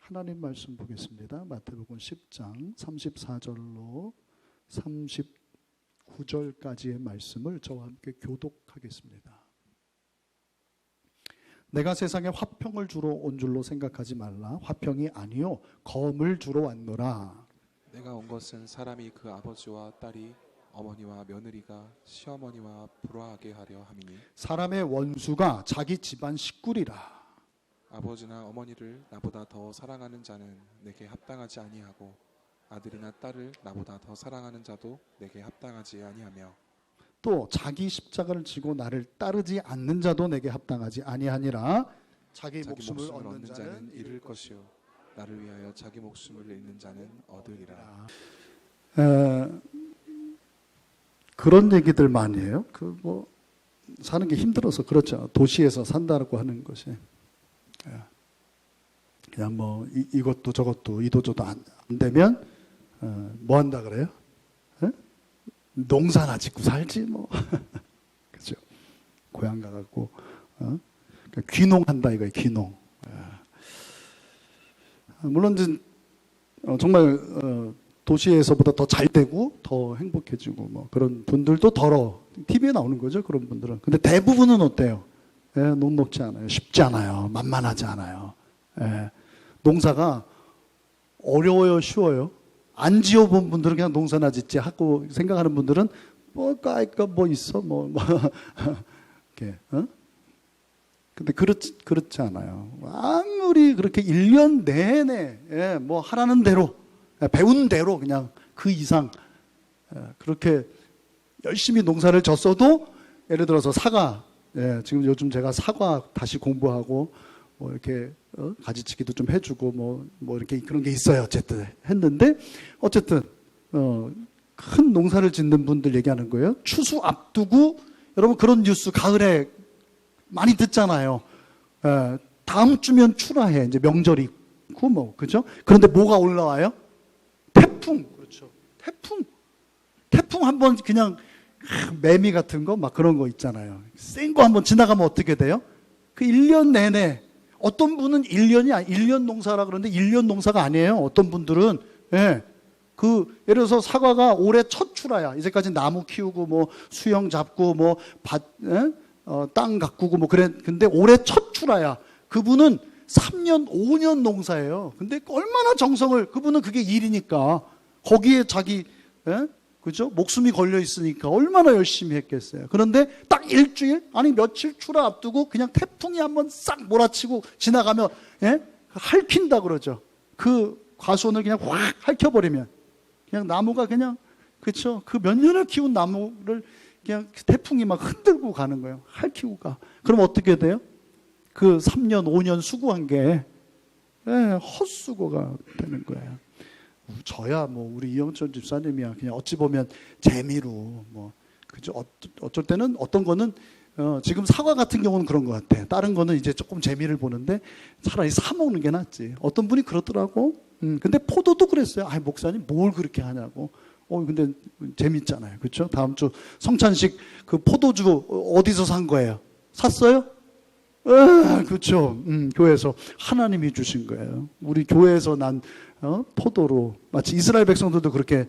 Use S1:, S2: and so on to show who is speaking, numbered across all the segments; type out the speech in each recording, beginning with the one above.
S1: 하나님 말씀 보겠습니다. 마태복음 10장 34절로 39절까지의 말씀을 저와 함께 교독하겠습니다. 내가 세상에 화평을 주러 온 줄로 생각하지 말라. 화평이 아니요 검을 주러 왔노라.
S2: 내가 온 것은 사람이 그 아버지와 딸이 어머니와 며느리가 시어머니와 불화하게 하려 함이니
S1: 사람의 원수가 자기 집안 식구리라.
S2: 아버지나 어머니를 나보다 더 사랑하는 자는 내게 합당하지 아니하고 아들이나 딸을 나보다 더 사랑하는 자도 내게 합당하지 아니하며
S1: 또 자기 십자가를 지고 나를 따르지 않는 자도 내게 합당하지 아니하니라. 자기 목숨을 얻는 자는
S2: 잃을 것이요 나를 위하여 자기 목숨을 잃는 자는 얻으리라.
S1: 그런 얘기들 많이 해요. 사는 게 힘들어서 그렇죠. 도시에서 산다고 하는 것이 그냥 이것도 저것도 이도저도 안 되면 뭐 한다 그래요? 농사나 짓고 살지 뭐. 그죠? 고향 가갖고 귀농한다 이거예요. 귀농. 물론 정말 도시에서보다 더 잘 되고 더 행복해지고 뭐 그런 분들도 TV에 나오는 거죠. 그런 분들은. 근데 대부분은 어때요? 녹록지 않아요. 쉽지 않아요. 만만하지 않아요. 농사가 어려워요, 쉬워요? 안 지어본 분들은 그냥 농사나 짓지 하고 생각하는 분들은 뭐 있어 이렇게 근데 그렇지 않아요. 아무리 그렇게 1년 내내 뭐 하라는 대로 배운 대로 그냥 그 이상 그렇게 열심히 농사를 졌어도 예를 들어서 사과 지금 요즘 제가 사과 다시 공부하고 뭐 이렇게 가지치기도 좀 해주고 뭐 이렇게 그런 게 있어요. 어쨌든 했는데 어쨌든 큰 농사를 짓는 분들 얘기하는 거예요. 추수 앞두고 여러분 그런 뉴스 가을에 많이 듣잖아요. 다음 주면 출하해. 이제 명절이 있고 뭐 그죠? 그런데 뭐가 올라와요? 태풍. 그렇죠. 태풍 한번 그냥 매미 같은 거 막 그런 거 있잖아요. 센 거 한번 지나가면 어떻게 돼요? 그 1년 내내 어떤 분은 1년 농사라 그러는데 1년 농사가 아니에요. 어떤 분들은 예를 들어서 사과가 올해 첫 출하야. 이제까지 나무 키우고 뭐 수영 잡고 뭐 땅 가꾸고 뭐 그래. 근데 올해 첫 출하야. 그분은 3년, 5년 농사예요. 근데 얼마나 정성을 그분은 그게 일이니까 거기에 자기 그죠? 목숨이 걸려 있으니까 얼마나 열심히 했겠어요. 그런데 딱 일주일 아니 며칠 출하 앞두고 그냥 태풍이 한번 싹 몰아치고 지나가면 핥힌다 그러죠. 그 과수원을 그냥 확 핥혀버리면 그냥 나무가 그냥 그렇죠. 그 몇 년을 키운 나무를 그냥 태풍이 막 흔들고 가는 거예요. 핥히고 가. 그럼 어떻게 돼요? 그 3년, 5년 수고한 게 헛수고가 되는 거예요. 저야 뭐 우리 이영철 집사님이야 그냥 어찌 보면 재미로 뭐 그죠. 어쩔 때는 어떤 거는 지금 사과 같은 경우는 그런 것 같아. 다른 거는 이제 조금 재미를 보는데 차라리 사 먹는 게 낫지. 어떤 분이 그러더라고. 근데 포도도 그랬어요. 목사님 뭘 그렇게 하냐고. 근데 재밌잖아요. 그렇죠? 다음 주 성찬식 그 포도주 어디서 산 거예요? 샀어요? 그렇죠. 교회에서 하나님이 주신 거예요. 우리 교회에서 난 포도로 마치 이스라엘 백성들도 그렇게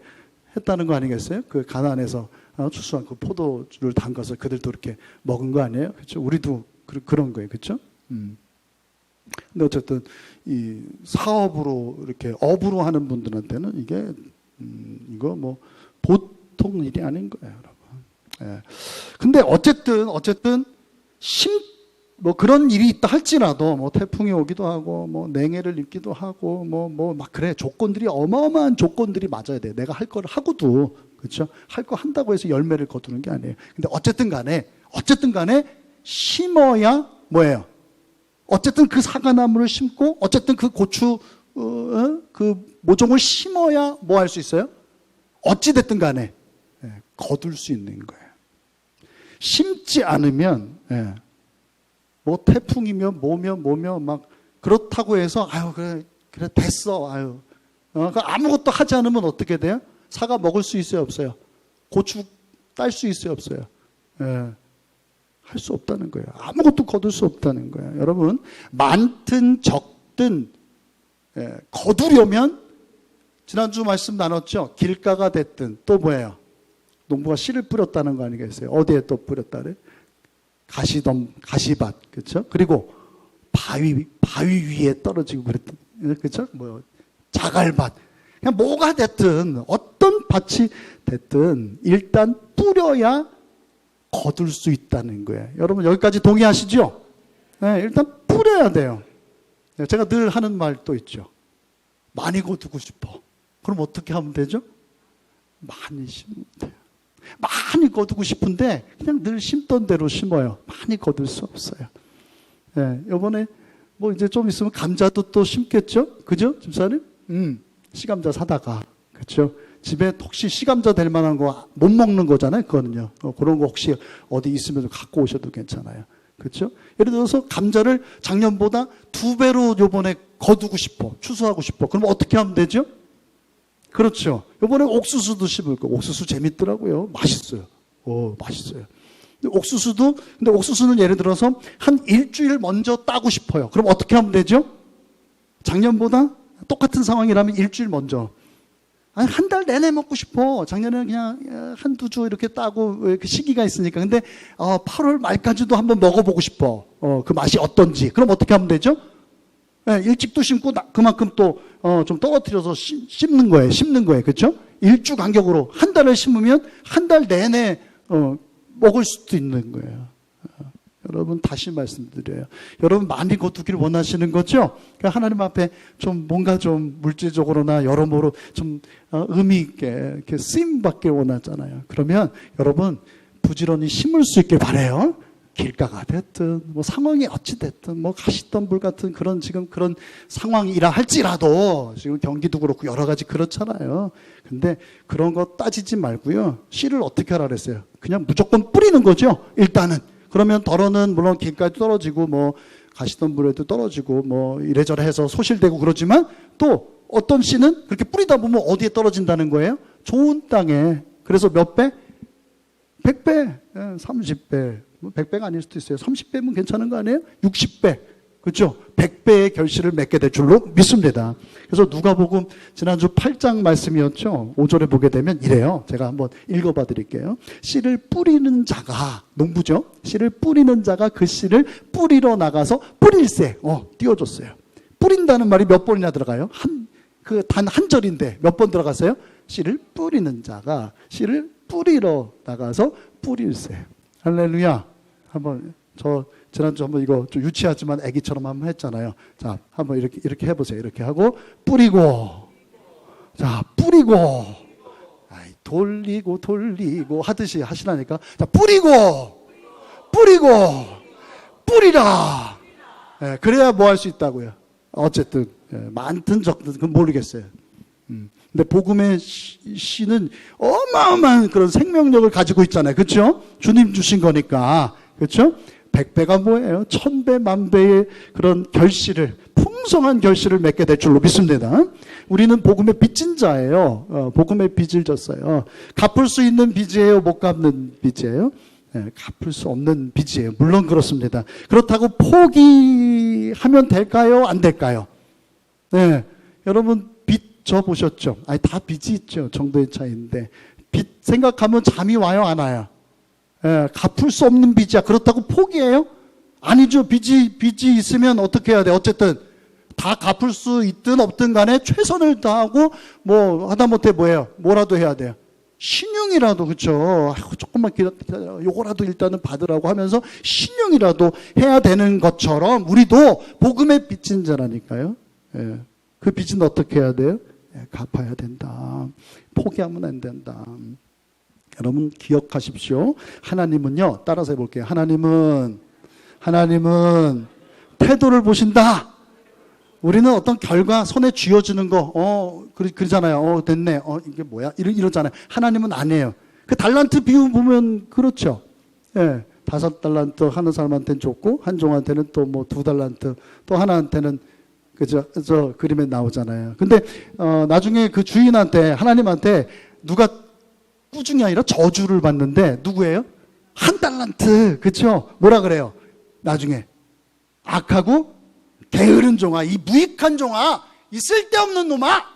S1: 했다는 거 아니겠어요? 그 가나안에서 추수한 그 포도주를 담가서 그들도 이렇게 먹은 거 아니에요? 그렇죠? 우리도 그런 거예요. 그렇죠? 근데 어쨌든 이 사업으로 이렇게 업으로 하는 분들한테는 이게 이거 뭐 보통 일이 아닌 거예요, 여러분. 근데 어쨌든 뭐 그런 일이 있다 할지라도 뭐 태풍이 오기도 하고 뭐 냉해를 입기도 하고 뭐 막 그래. 조건들이 어마어마한 조건들이 맞아야 돼. 내가 할 거를 하고도 그렇죠. 할 거 한다고 해서 열매를 거두는 게 아니에요. 근데 어쨌든 간에 심어야 뭐예요? 어쨌든 그 사과나무를 심고 어쨌든 그 고추 그 모종을 심어야 뭐 할 수 있어요? 어찌 됐든 간에 거둘 수 있는 거예요. 심지 않으면 뭐 태풍이면 뭐며 막 그렇다고 해서 그래 됐어 아무것도 하지 않으면 어떻게 돼요? 사과 먹을 수 있어요 없어요? 고추 딸 수 있어요 없어요? 할 수 없다는 거예요. 아무것도 거둘 수 없다는 거예요. 여러분 많든 적든 거두려면 지난주 말씀 나눴죠. 길가가 됐든 또 뭐예요? 농부가 씨를 뿌렸다는 거 아니겠어요? 어디에 또 뿌렸다래? 가시밭, 그렇죠? 그리고 바위 위에 떨어지고 그랬던, 그렇죠? 뭐 자갈밭. 그냥 뭐가 됐든 어떤 밭이 됐든 일단 뿌려야 거둘 수 있다는 거예요. 여러분 여기까지 동의하시죠? 네, 일단 뿌려야 돼요. 제가 늘 하는 말 또 있죠. 많이 거두고 싶어. 그럼 어떻게 하면 되죠? 많이 심으면 돼요. 많이 거두고 싶은데 그냥 늘 심던 대로 심어요. 많이 거둘 수 없어요. 네, 이번에 뭐 이제 좀 있으면 감자도 또 심겠죠? 그죠? 집사님? 시감자 사다가. 그렇죠? 집에 혹시 시감자 될 만한 거 못 먹는 거잖아요. 그거는요. 그런 거 혹시 어디 있으면 갖고 오셔도 괜찮아요. 그렇죠? 예를 들어서 감자를 작년보다 2배로 요번에 거두고 싶어. 추수하고 싶어. 그럼 어떻게 하면 되죠? 그렇죠. 요번에 옥수수도 심을 거. 옥수수 재밌더라고요. 맛있어요. 맛있어요. 근데 옥수수는 예를 들어서 한 일주일 먼저 따고 싶어요. 그럼 어떻게 하면 되죠? 작년보다 똑같은 상황이라면 일주일 먼저. 아니, 한 달 내내 먹고 싶어. 작년에는 그냥 한두 주 이렇게 따고 그 시기가 있으니까. 근데 8월 말까지도 한번 먹어보고 싶어. 그 맛이 어떤지. 그럼 어떻게 하면 되죠? 네, 일찍도 심고 그만큼 또 좀 떨어뜨려서 심는 거예요. 그렇죠? 일주 간격으로 한 달을 심으면 한 달 내내 먹을 수도 있는 거예요. 여러분 다시 말씀드려요. 여러분 많이 거두기를 원하시는 거죠? 그러니까 하나님 앞에 좀 뭔가 좀 물질적으로나 여러모로 좀 의미 있게 이렇게 쓰임 받길 원하잖아요. 그러면 여러분 부지런히 심을 수 있길 바라요. 길가가 됐든 뭐 상황이 어찌 됐든 뭐 가시덤불 같은 그런 지금 그런 상황이라 할지라도 지금 경기도 그렇고 여러 가지 그렇잖아요. 근데 그런 거 따지지 말고요. 씨를 어떻게 하라 그랬어요? 그냥 무조건 뿌리는 거죠. 일단은. 그러면 덜어는 물론 길까지 떨어지고 뭐 가시덤불에도 떨어지고 뭐 이래저래 해서 소실되고 그러지만 또 어떤 씨는 그렇게 뿌리다 보면 어디에 떨어진다는 거예요? 좋은 땅에. 그래서 몇 배? 100배, 30배. 100배가 아닐 수도 있어요. 30배면 괜찮은 거 아니에요? 60배. 그렇죠? 100배의 결실을 맺게 될 줄로 믿습니다. 그래서 누가복음 지난주 8장 말씀이었죠. 5절에 보게 되면 이래요. 제가 한번 읽어봐 드릴게요. 씨를 뿌리는 자가, 농부죠. 씨를 뿌리는 자가 그 씨를 뿌리러 나가서 뿌릴새. 띄워줬어요. 뿌린다는 말이 몇 번이나 들어가요? 단 한 절인데 몇 번 들어갔어요? 씨를 뿌리는 자가 씨를 뿌리러 나가서 뿌릴새. 할렐루야. 한번 지난주 한번 이거 좀 유치하지만 애기처럼 한번 했잖아요. 자, 한번 이렇게 해보세요. 이렇게 하고 뿌리고, 자, 뿌리고, 돌리고 하듯이 하시라니까. 자, 뿌리고, 뿌리라. 예, 그래야 뭐 할 수 있다고요. 어쨌든 많든 적든 그건 모르겠어요. 근데 복음의 씨는 어마어마한 그런 생명력을 가지고 있잖아요. 그렇죠? 주님 주신 거니까. 그렇죠? 100배가 뭐예요? 1000배, 만배의 그런 결실을, 풍성한 결실을 맺게 될 줄로 믿습니다. 우리는 복음의 빚진 자예요. 복음의 빚을 졌어요. 갚을 수 있는 빚이에요? 못 갚는 빚이에요? 네, 갚을 수 없는 빚이에요. 물론 그렇습니다. 그렇다고 포기하면 될까요? 안 될까요? 네, 여러분 빚 져보셨죠? 다 빚이 있죠. 정도의 차이인데 빚 생각하면 잠이 와요? 안 와요? 갚을 수 없는 빚이야. 그렇다고 포기해요? 아니죠. 빚이 있으면 어떻게 해야 돼? 어쨌든 다 갚을 수 있든 없든 간에 최선을 다하고 뭐 하다못해 뭐예요? 뭐라도 해야 돼요. 신용이라도, 그렇죠? 조금만 기다려. 요거라도 일단은 받으라고 하면서 신용이라도 해야 되는 것처럼 우리도 복음의 빚진 자라니까요. 그 빚은 어떻게 해야 돼요? 갚아야 된다. 포기하면 안 된다. 여러분 기억하십시오. 하나님은요, 따라서 해볼게요. 하나님은 태도를 보신다. 우리는 어떤 결과 손에 쥐어주는 거, 그러잖아요. 됐네. 이게 뭐야? 이러잖아요. 하나님은 아니에요. 그 달란트 비유 보면 그렇죠. 5달란트 하는 사람한테는 줬고 한 종한테는 또 뭐 2달란트, 또 하나한테는 그죠? 저 그림에 나오잖아요. 근데 나중에 그 주인한테, 하나님한테 누가 꾸중이 아니라 저주를 받는데 누구예요? 1달란트. 그렇죠? 뭐라 그래요? 나중에 악하고 게으른 종아, 이 무익한 종아, 이 쓸데없는 놈아!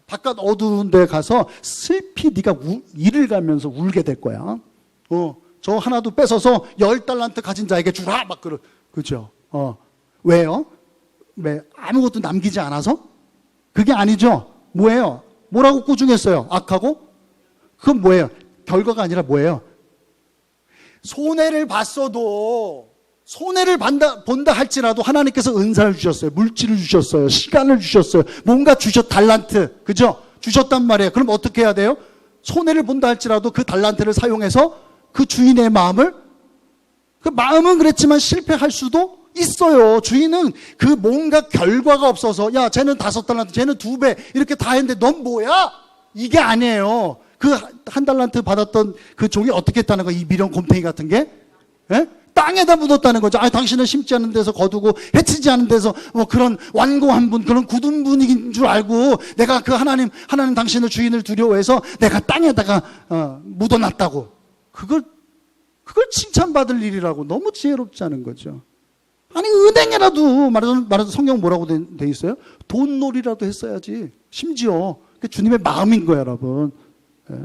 S1: 바깥 어두운 데 가서 슬피 네가 이를 가면서 울게 될 거야. 저 하나도 뺏어서 10달란트 가진 자에게 주라! 막 그죠? 왜요? 왜? 아무것도 남기지 않아서? 그게 아니죠. 뭐예요? 뭐라고 꾸중했어요? 악하고? 그건 뭐예요? 결과가 아니라 뭐예요? 손해를 본다 할지라도 하나님께서 은사를 주셨어요. 물질을 주셨어요. 시간을 주셨어요. 뭔가 달란트. 그죠? 주셨단 말이에요. 그럼 어떻게 해야 돼요? 손해를 본다 할지라도 그 달란트를 사용해서 그 주인의 마음은 그랬지만 실패할 수도 있어요. 주인은 그 뭔가 결과가 없어서 야 쟤는 5달란트 쟤는 2배 이렇게 다 했는데 넌 뭐야? 이게 아니에요. 그 1달란트 받았던 그 종이 어떻게 했다는 거야? 이 미련 곰탱이 같은 게 예? 땅에다 묻었다는 거죠. 당신은 심지 않은 데서 거두고 해치지 않은 데서 뭐 그런 완고한 분, 그런 굳은 분인 줄 알고 내가 그 하나님 당신을 주인을 두려워해서 내가 땅에다가 묻어놨다고. 그걸 칭찬받을 일이라고. 너무 지혜롭지 않은 거죠. 아니 은행에라도 말해서 성경 뭐라고 돼 있어요? 돈놀이라도 했어야지. 심지어 그게 주님의 마음인 거예요, 여러분. 예?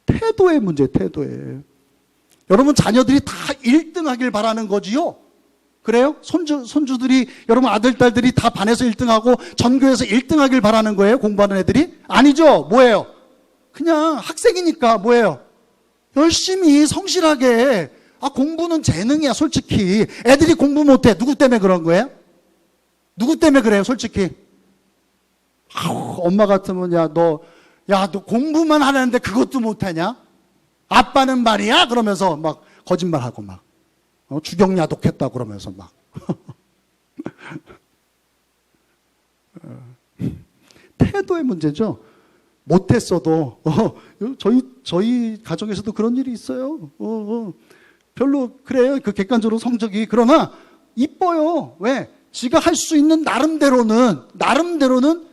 S1: 태도의 문제, 태도에. 여러분 자녀들이 다 1등하길 바라는 거지요. 그래요? 손주들이 여러분 아들 딸들이 다 반에서 1등하고 전교에서 1등하길 바라는 거예요? 공부하는 애들이? 아니죠. 뭐예요? 그냥 학생이니까 뭐예요? 열심히 성실하게. 공부는 재능이야, 솔직히. 애들이 공부 못해. 누구 때문에 그런 거예요? 누구 때문에 그래요, 솔직히? 엄마 같으면 너 공부만 하는데 그것도 못하냐? 아빠는 말이야? 그러면서 막 거짓말하고 막 주경야독했다 그러면서 막 태도의 문제죠. 못했어도 저희 가정에서도 그런 일이 있어요. 별로 그래요. 그 객관적으로 성적이. 그러나 이뻐요. 왜? 지가 할 수 있는 나름대로는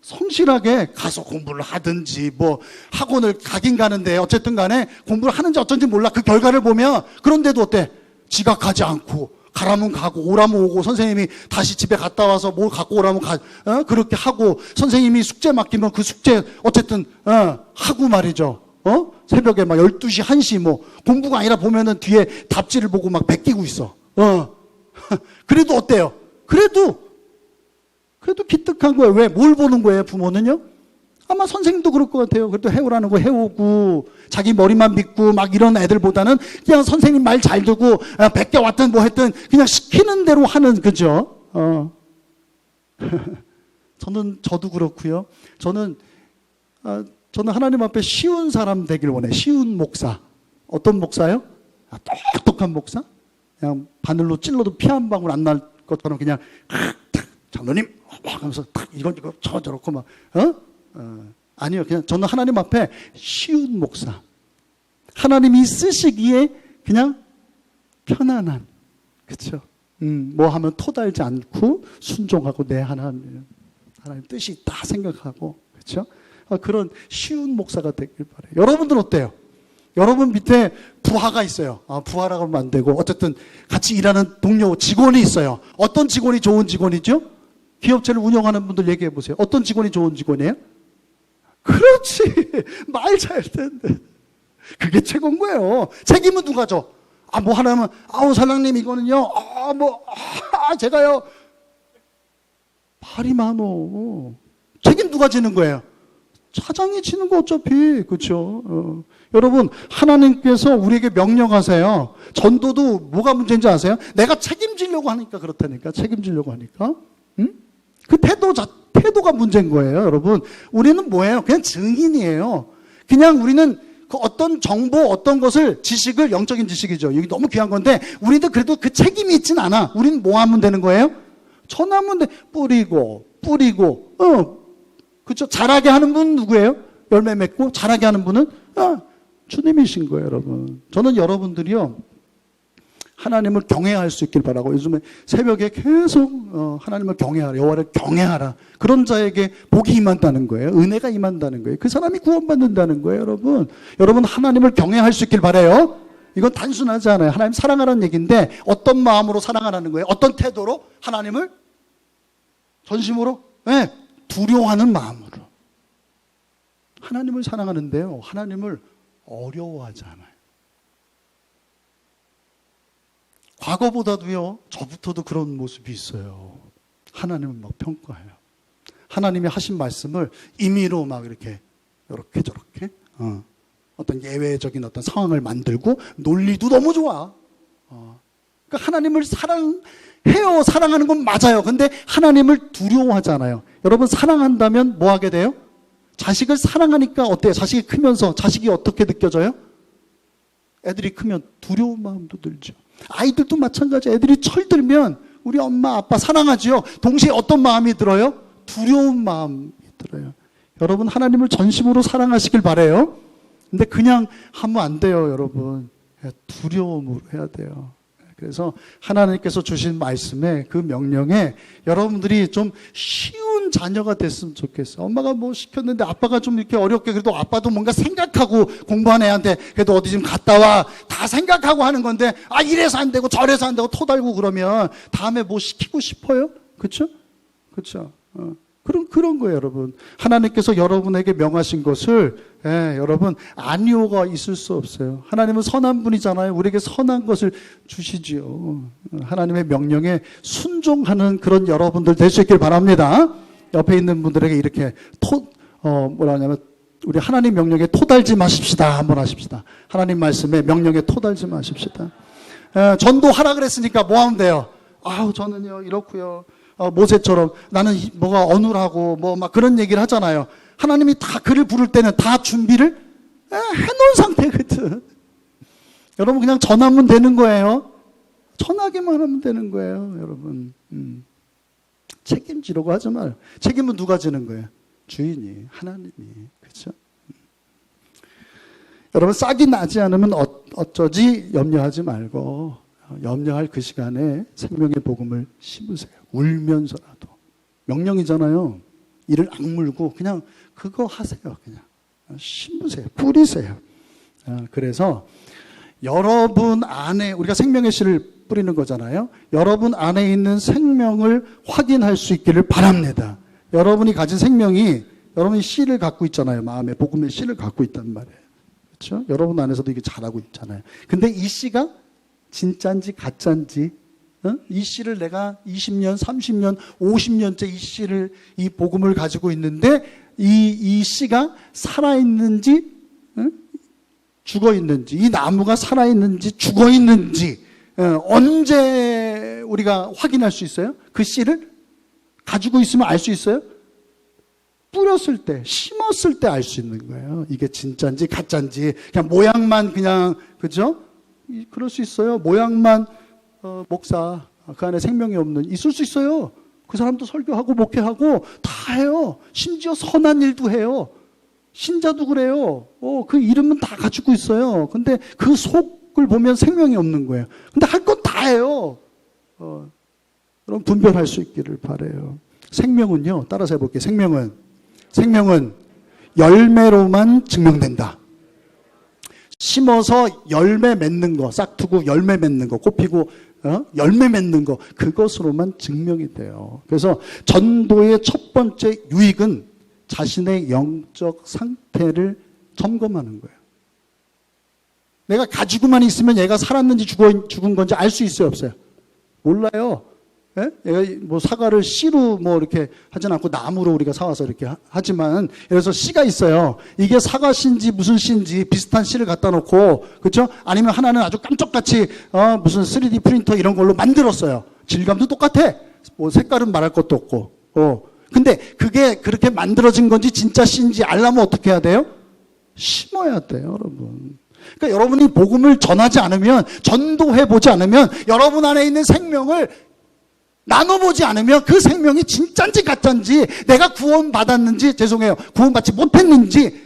S1: 성실하게 가서 공부를 하든지 뭐 학원을 가긴 가는데 어쨌든 간에 공부를 하는지 어쩐지 몰라. 그 결과를 보면. 그런데도 어때? 지각하지 않고 가라면 가고 오라면 오고 선생님이 다시 집에 갔다 와서 뭘 갖고 오라면 그렇게 하고 선생님이 숙제 맡기면 그 숙제 어쨌든 하고 말이죠. 새벽에 막 12시 1시 뭐 공부가 아니라 보면은 뒤에 답지를 보고 막 베끼고 있어. 그래도 어때요? 그래도 기특한 거예요. 왜? 뭘 보는 거예요, 부모는요? 아마 선생님도 그럴 것 같아요. 그래도 해오라는 거 해오고, 자기 머리만 믿고, 막 이런 애들보다는 그냥 선생님 말 잘 듣고, 베껴왔든 뭐 했든, 그냥 시키는 대로 하는, 그죠? 저도 그렇고요. 저는 하나님 앞에 쉬운 사람 되길 원해요. 쉬운 목사. 어떤 목사요? 똑똑한 목사? 그냥 바늘로 찔러도 피 한 방울 안 날 것처럼 그냥, 장로님! 하면서 이거 저렇고 막 아니요. 그냥 저는 하나님 앞에 쉬운 목사. 하나님이 쓰시기에 그냥 편안한. 그렇죠? 뭐 하면 토달지 않고 순종하고 내 하나님 뜻이 있다 생각하고. 그렇죠? 그런 쉬운 목사가 되길 바래요. 여러분들 어때요? 여러분 밑에 부하가 있어요. 부하라고 하면 안 되고 어쨌든 같이 일하는 동료 직원이 있어요. 어떤 직원이 좋은 직원이죠? 기업체를 운영하는 분들 얘기해 보세요. 어떤 직원이 좋은 직원이에요? 그렇지. 말 잘 듣는데. 그게 최고인 거예요. 책임은 누가 져? 뭐 하나면, 사장님 이거는요, 제가요. 말이 많어. 책임 누가 지는 거예요? 사장이 지는 거 어차피. 그렇죠. 여러분, 하나님께서 우리에게 명령하세요. 전도도 뭐가 문제인지 아세요? 내가 책임지려고 하니까 그렇다니까. 책임지려고 하니까. 응? 그 태도가 문제인 거예요, 여러분. 우리는 뭐예요? 그냥 증인이에요. 그냥 우리는 그 어떤 정보, 어떤 것을, 지식을, 영적인 지식이죠. 여기 너무 귀한 건데, 우리도 그래도 그 책임이 있진 않아. 우리는 뭐 하면 되는 거예요? 전하면 돼. 뿌리고. 그쵸? 자라게 하는 분 누구예요? 열매 맺고, 자라게 하는 분은? 주님이신 거예요, 여러분. 저는 여러분들이요. 하나님을 경외할 수 있길 바라고 요즘에 새벽에 계속 하나님을 경외하라, 여호와를 경외하라. 그런 자에게 복이 임한다는 거예요. 은혜가 임한다는 거예요. 그 사람이 구원받는다는 거예요, 여러분. 여러분 하나님을 경외할 수 있길 바라요. 이건 단순하지 않아요. 하나님 사랑하라는 얘기인데 어떤 마음으로 사랑하라는 거예요? 어떤 태도로? 하나님을 전심으로? 네, 두려워하는 마음으로. 하나님을 사랑하는데요, 하나님을 어려워하잖아요. 과거보다도요, 저부터도 그런 모습이 있어요. 하나님을 막 평가해요. 하나님이 하신 말씀을 임의로 막 이렇게 저렇게 어떤 예외적인 어떤 상황을 만들고 논리도 너무 좋아. 그러니까 하나님을 사랑해요. 사랑하는 건 맞아요. 근데 하나님을 두려워하잖아요. 여러분, 사랑한다면 뭐 하게 돼요? 자식을 사랑하니까 어때요? 자식이 크면서 자식이 어떻게 느껴져요? 애들이 크면 두려운 마음도 들죠. 아이들도 마찬가지. 애들이 철들면 우리 엄마 아빠 사랑하지요. 동시에 어떤 마음이 들어요? 두려운 마음이 들어요. 여러분, 하나님을 전심으로 사랑하시길 바라요. 근데 그냥 하면 안 돼요, 여러분. 두려움으로 해야 돼요. 그래서 하나님께서 주신 말씀에, 그 명령에 여러분들이 좀 쉬운 자녀가 됐으면 좋겠어요. 엄마가 뭐 시켰는데 아빠가 좀 이렇게 어렵게, 그래도 아빠도 뭔가 생각하고 공부한 애한테 그래도 어디 좀 갔다 와, 다 생각하고 하는 건데, 아, 이래서 안 되고 저래서 안 되고 토달고 그러면 다음에 뭐 시키고 싶어요? 그렇죠? 그렇죠? 그런 거예요, 여러분. 하나님께서 여러분에게 명하신 것을, 여러분, 아니오가 있을 수 없어요. 하나님은 선한 분이잖아요. 우리에게 선한 것을 주시지요. 하나님의 명령에 순종하는 그런 여러분들 될 수 있길 바랍니다. 옆에 있는 분들에게 이렇게 뭐라 하냐면, 우리 하나님 명령에 토달지 마십시다. 한번 하십시다. 하나님 말씀에 명령에 토달지 마십시다. 전도하라 그랬으니까 뭐 하면 돼요? 아우, 저는요, 이렇고요. 모세처럼 나는 뭐가 어눌하고 뭐 막 그런 얘기를 하잖아요. 하나님이 다 그를 부를 때는 다 준비를 해놓은 상태거든. 여러분, 그냥 전하면 되는 거예요. 전하기만 하면 되는 거예요, 여러분. 책임지려고 하지 마요. 책임은 누가 지는 거예요? 주인이, 하나님이. 그렇죠? 여러분, 싹이 나지 않으면 어쩌지 염려하지 말고 염려할 그 시간에 생명의 복음을 심으세요. 울면서라도. 명령이잖아요. 이를 악물고 그냥 그거 하세요. 그냥 심으세요. 뿌리세요. 그래서 여러분 안에, 우리가 생명의 씨를 뿌리는 거잖아요. 여러분 안에 있는 생명을 확인할 수 있기를 바랍니다. 여러분이 가진 생명이, 여러분이 씨를 갖고 있잖아요. 마음에 복음의 씨를 갖고 있단 말이에요. 그렇죠? 여러분 안에서도 이게 자라고 있잖아요. 근데 이 씨가 진짜인지 가짜인지, 이 씨를 내가 20년, 30년, 50년째 이 씨를, 이 복음을 가지고 있는데 이 씨가 살아있는지 죽어있는지, 이 나무가 살아있는지 죽어있는지 언제 우리가 확인할 수 있어요? 그 씨를 가지고 있으면 알 수 있어요? 뿌렸을 때, 심었을 때 알 수 있는 거예요. 이게 진짜인지 가짜인지. 그냥 모양만 그냥, 그죠? 그럴 수 있어요. 모양만 목사, 그 안에 생명이 없는, 있을 수 있어요. 그 사람도 설교하고 목회하고 다 해요. 심지어 선한 일도 해요. 신자도 그래요. 그 이름은 다 가지고 있어요. 근데 그 속을 보면 생명이 없는 거예요. 근데 할 건 다 해요. 그럼 분별할 수 있기를 바라요. 생명은요, 따라서 해볼게요. 생명은 열매로만 증명된다. 심어서 열매 맺는 거, 싹트고 열매 맺는 거, 꽃피고 열매 맺는 거, 그것으로만 증명이 돼요. 그래서 전도의 첫 번째 유익은 자신의 영적 상태를 점검하는 거예요. 내가 가지고만 있으면 얘가 살았는지 죽은 건지 알 수 있어요, 없어요? 몰라요. 예? 얘가 뭐 사과를 씨로 뭐 이렇게 하진 않고 나무로 우리가 사와서 이렇게 하지만, 그래서 씨가 있어요. 이게 사과 씨인지 무슨 씨인지 비슷한 씨를 갖다 놓고, 그렇죠? 아니면 하나는 아주 깜짝같이 무슨 3D 프린터 이런 걸로 만들었어요. 질감도 똑같아. 뭐 색깔은 말할 것도 없고. 근데 그게 그렇게 만들어진 건지 진짜 씨인지 알려면 어떻게 해야 돼요? 심어야 돼요, 여러분. 그러니까 여러분이 복음을 전하지 않으면, 전도해보지 않으면, 여러분 안에 있는 생명을 나눠보지 않으면 그 생명이 진짜인지 가짜인지, 내가 구원받았는지, 구원받지 못했는지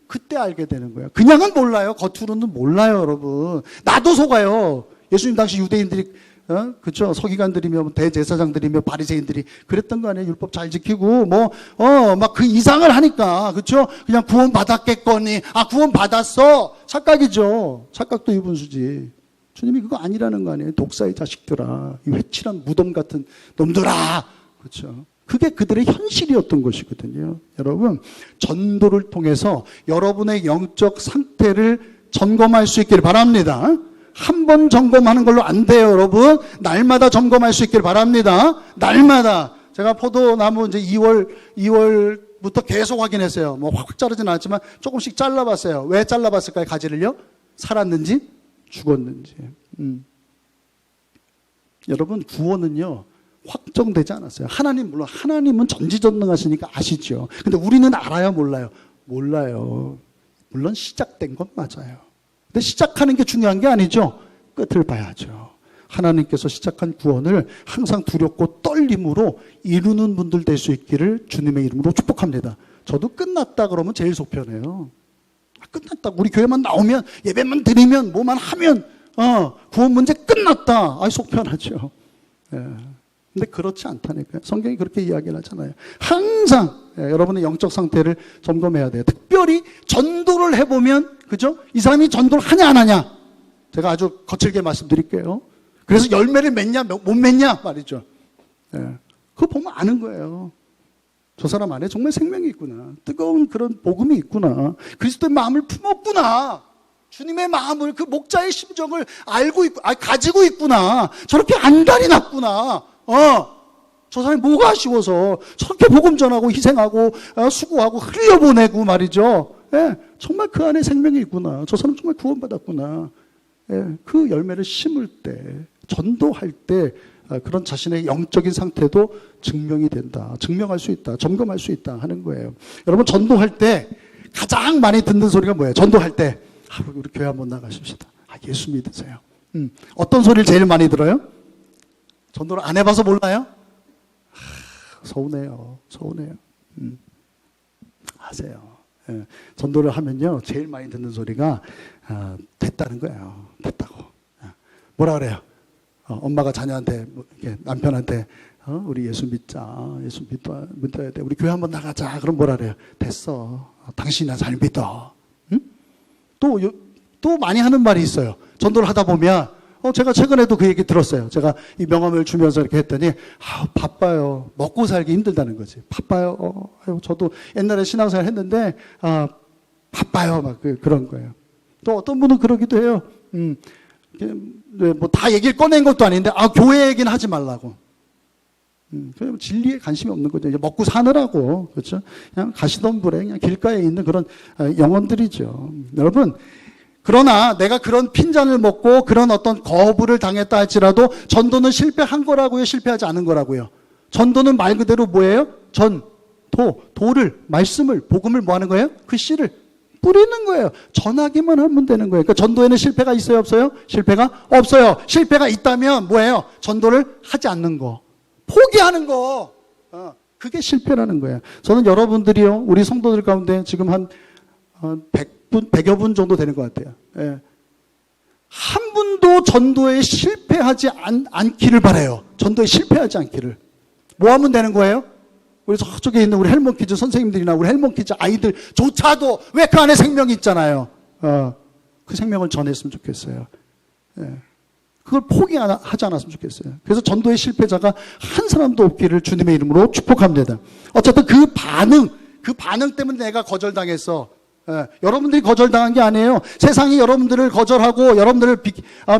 S1: 그때 알게 되는 거예요. 그냥은 몰라요. 겉으로는 몰라요, 여러분. 나도 속아요. 예수님 당시 유대인들이 그렇죠? 서기관들이며 대제사장들이며 바리새인들이 그랬던 거 아니에요? 율법 잘 지키고 막 그 이상을 하니까, 그렇죠? 그냥 구원받았겠거니, 구원받았어. 착각이죠. 착각도 유분수지. 주님이 그거 아니라는 거 아니에요? 독사의 자식들아, 이 회칠한 무덤 같은 놈들아, 그렇죠? 그게 그들의 현실이었던 것이거든요. 여러분, 전도를 통해서 여러분의 영적 상태를 점검할 수 있기를 바랍니다. 한 번 점검하는 걸로 안 돼요, 여러분. 날마다 점검할 수 있기를 바랍니다. 날마다. 제가 포도나무 이제 2월부터 계속 확인했어요. 뭐 확 자르진 않았지만 조금씩 잘라봤어요. 왜 잘라봤을까요? 가지를요? 살았는지 죽었는지. 여러분, 구원은요 확정되지 않았어요. 물론 하나님은 전지전능하시니까 아시죠. 근데 우리는 알아요, 몰라요? 몰라요. 물론 시작된 건 맞아요. 근데 시작하는 게 중요한 게 아니죠. 끝을 봐야죠. 하나님께서 시작한 구원을 항상 두렵고 떨림으로 이루는 분들 될 수 있기를 주님의 이름으로 축복합니다. 저도 끝났다 그러면 제일 속편해요. 끝났다. 우리 교회만 나오면 예배만 드리면 뭐만 하면 구원 문제 끝났다. 속편하죠. 예. 근데 그렇지 않다니까요. 성경이 그렇게 이야기를 하잖아요. 항상 여러분의 영적 상태를 점검해야 돼요. 특별히 전도를 해보면, 그죠? 이 사람이 전도를 하냐 안 하냐. 제가 아주 거칠게 말씀드릴게요. 그래서 열매를 맺냐 못 맺냐 말이죠. 그거 보면 아는 거예요. 저 사람 안에 정말 생명이 있구나. 뜨거운 그런 복음이 있구나. 그리스도의 마음을 품었구나. 주님의 마음을, 그 목자의 심정을 가지고 있구나. 저렇게 안달이 났구나. 저 사람이 뭐가 아쉬워서 저렇게 복음 전하고 희생하고 수고하고 흘려보내고 말이죠. 정말 그 안에 생명이 있구나. 저 사람 정말 구원받았구나. 그 열매를 심을 때, 전도할 때 그런 자신의 영적인 상태도 증명이 된다. 증명할 수 있다. 점검할 수 있다 하는 거예요. 여러분, 전도할 때 가장 많이 듣는 소리가 뭐예요? 전도할 때 우리 교회 한번 나가십시다. 예수 믿으세요. 어떤 소리를 제일 많이 들어요? 전도를 안 해봐서 몰라요? 서운해요. 하세요. 전도를 하면요 제일 많이 듣는 소리가 됐다는 거예요. 됐다고. 뭐라 그래요? 엄마가 자녀한테, 남편한테 우리 예수 믿자. 예수 믿어야 돼. 우리 교회 한번 나가자. 그럼 뭐라 그래요? 됐어. 당신이나 잘 믿어. 또 많이 하는 말이 있어요. 전도를 하다 보면 제가 최근에도 그 얘기 들었어요. 제가 이 명함을 주면서 이렇게 했더니 바빠요. 먹고 살기 힘들다는 거지. 바빠요. 저도 옛날에 신앙생활 했는데 바빠요. 막 그런 거예요. 또 어떤 분은 그러기도 해요. 뭐 다 얘기를 꺼낸 것도 아닌데 교회 얘기는 하지 말라고. 그냥 진리에 관심이 없는 거죠. 이제 먹고 사느라고. 그렇죠? 그냥 가시던 불에 그냥 길가에 있는 그런 영혼들이죠. 여러분, 그러나 내가 그런 핀잔을 먹고 그런 어떤 거부를 당했다 할지라도 전도는 실패한 거라고요? 실패하지 않은 거라고요? 전도는 말 그대로 뭐예요? 도를, 말씀을, 복음을 뭐 하는 거예요? 그 씨를 뿌리는 거예요. 전하기만 하면 되는 거예요. 그러니까 전도에는 실패가 있어요? 없어요? 실패가 없어요. 실패가 있다면 뭐예요? 전도를 하지 않는 거. 포기하는 거. 그게 실패라는 거예요. 저는 여러분들이요, 우리 성도들 가운데 지금 한 100여 분 정도 되는 것 같아요. 한 분도 전도에 실패하지 않기를 바라요. 전도에 실패하지 않기를. 뭐 하면 되는 거예요? 우리 저쪽에 있는 우리 헬몬키즈 선생님들이나 우리 헬몬키즈 아이들조차도 왜 그 안에 생명이 있잖아요. 그 생명을 전했으면 좋겠어요. 그걸 포기하지 않았으면 좋겠어요. 그래서 전도의 실패자가 한 사람도 없기를 주님의 이름으로 축복합니다. 어쨌든 그 반응 때문에 내가 거절당했어. 여러분들이 거절당한 게 아니에요. 세상이 여러분들을 거절하고 여러분들을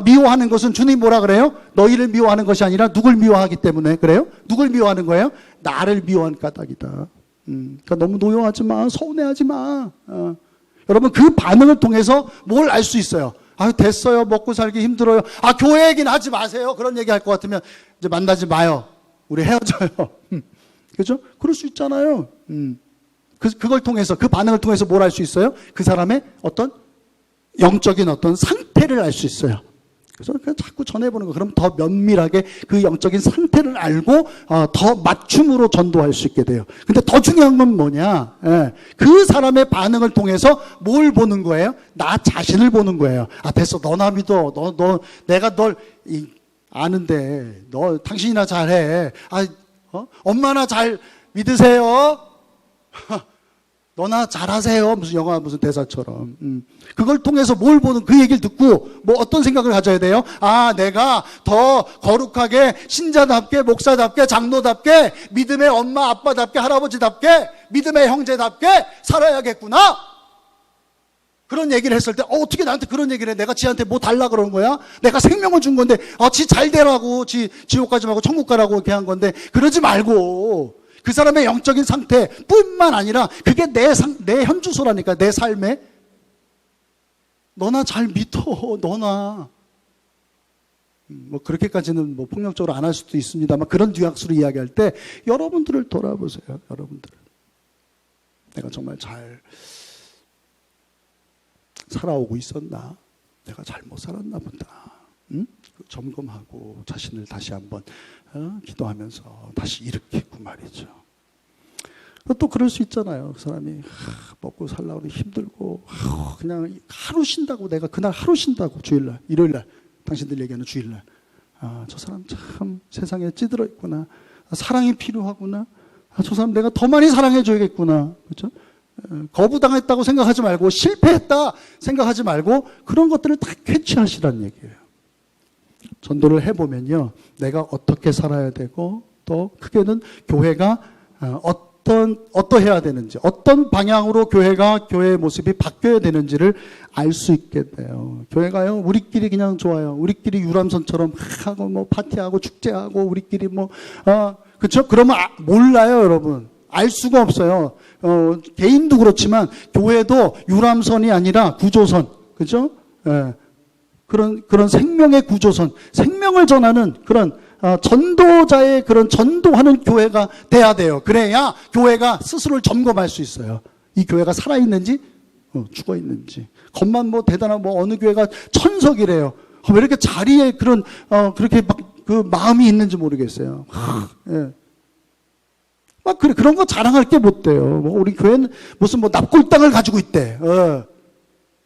S1: 미워하는 것은 주님이 뭐라 그래요? 너희를 미워하는 것이 아니라 누굴 미워하기 때문에 그래요? 누굴 미워하는 거예요? 나를 미워한 까닭이다. 그러니까 너무 노여하지 마. 서운해하지 마. 여러분, 그 반응을 통해서 뭘 알 수 있어요? 됐어요. 먹고 살기 힘들어요. 교회 얘기는 하지 마세요. 그런 얘기 할 것 같으면 이제 만나지 마요. 우리 헤어져요. 그죠? 그럴 수 있잖아요. 그걸 통해서, 그 반응을 통해서 뭘 알 수 있어요? 그 사람의 어떤 영적인 어떤 상태를 알 수 있어요. 그래서 그냥 자꾸 전해보는 거. 그럼 더 면밀하게 그 영적인 상태를 알고 더 맞춤으로 전도할 수 있게 돼요. 근데 더 중요한 건 뭐냐? 그 사람의 반응을 통해서 뭘 보는 거예요? 나 자신을 보는 거예요. 됐어. 너나 믿어. 내가 널 아는데 당신이나 잘해. 엄마나 잘 믿으세요. 너나 잘하세요. 무슨 영화 무슨 대사처럼. 그걸 통해서 뭘 보는 그 얘기를 듣고 뭐 어떤 생각을 가져야 돼요? 아, 내가 더 거룩하게 신자답게 목사답게 장로답게 믿음의 엄마 아빠답게 할아버지답게 믿음의 형제답게 살아야겠구나. 그런 얘기를 했을 때 어떻게 나한테 그런 얘기를 해? 내가 지한테 뭐 달라 그러는 거야? 내가 생명을 준 건데 지 잘 되라고 지 지옥 가지 말고 천국 가라고 이렇게 한 건데 그러지 말고 그 사람의 영적인 상태뿐만 아니라 그게 내 현주소라니까. 내 삶에 너나 잘 믿어. 너나 뭐 그렇게까지는 뭐 폭력적으로 안 할 수도 있습니다만 그런 뉘앙스로 이야기할 때 여러분들을 돌아보세요. 여러분들을 내가 정말 잘 살아오고 있었나? 내가 잘못 살았나 보다. 점검하고 자신을 다시 한번 기도하면서 다시 일으키고 말이죠. 또 그럴 수 있잖아요. 그 사람이 먹고 살려고 힘들고 그냥 하루 쉰다고 내가 그날 하루 쉰다고 주일날 일요일날 당신들 얘기하는 주일날 저 사람 참 세상에 찌들어 있구나. 사랑이 필요하구나. 저 사람 내가 더 많이 사랑해 줘야겠구나. 그렇죠? 거부당했다고 생각하지 말고 실패했다 생각하지 말고 그런 것들을 다 캐치하시라는 얘기예요. 전도를 해보면요, 내가 어떻게 살아야 되고 또 크게는 교회가 어떠해야 되는지, 어떤 방향으로 교회의 모습이 바뀌어야 되는지를 알 수 있게 돼요. 교회가요, 우리끼리 그냥 좋아요. 우리끼리 유람선처럼 하고 뭐 파티하고 축제하고 우리끼리 그렇죠? 그러면 몰라요, 여러분. 알 수가 없어요. 개인도 그렇지만 교회도 유람선이 아니라 구조선, 그죠? 예. 그런 생명의 구조선, 생명을 전하는 그런 전도자의 그런 전도하는 교회가 돼야 돼요. 그래야 교회가 스스로를 점검할 수 있어요. 이 교회가 살아있는지, 죽어 있는지. 겉만 뭐 대단한 어느 교회가 천석이래요. 왜 이렇게 자리에 그렇게 막 그 마음이 있는지 모르겠어요. 예. 막 그런 거 자랑할 게 못 돼요. 우리 교회는 무슨 납골당을 가지고 있대.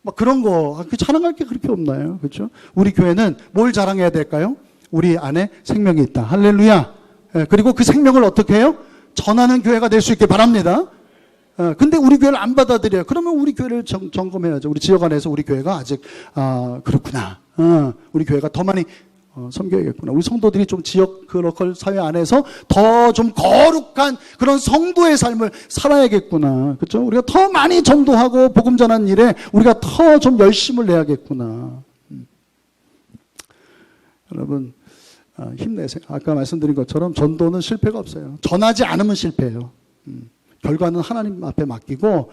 S1: 막 그런 거 자랑할 게 그렇게 없나요? 그렇죠? 우리 교회는 뭘 자랑해야 될까요? 우리 안에 생명이 있다. 할렐루야. 그리고 그 생명을 어떻게 해요? 전하는 교회가 될 수 있게 바랍니다. 근데 우리 교회를 안 받아들여요. 그러면 우리 교회를 점검해야죠. 우리 지역 안에서 우리 교회가 아직 그렇구나. 우리 교회가 더 많이 섬겨야겠구나. 우리 성도들이 좀 지역 로컬 사회 안에서 더 좀 거룩한 그런 성도의 삶을 살아야겠구나. 그렇죠? 우리가 더 많이 전도하고 복음 전하는 일에 우리가 더 좀 열심을 내야겠구나. 여러분 힘내세요. 아까 말씀드린 것처럼 전도는 실패가 없어요. 전하지 않으면 실패해요. 결과는 하나님 앞에 맡기고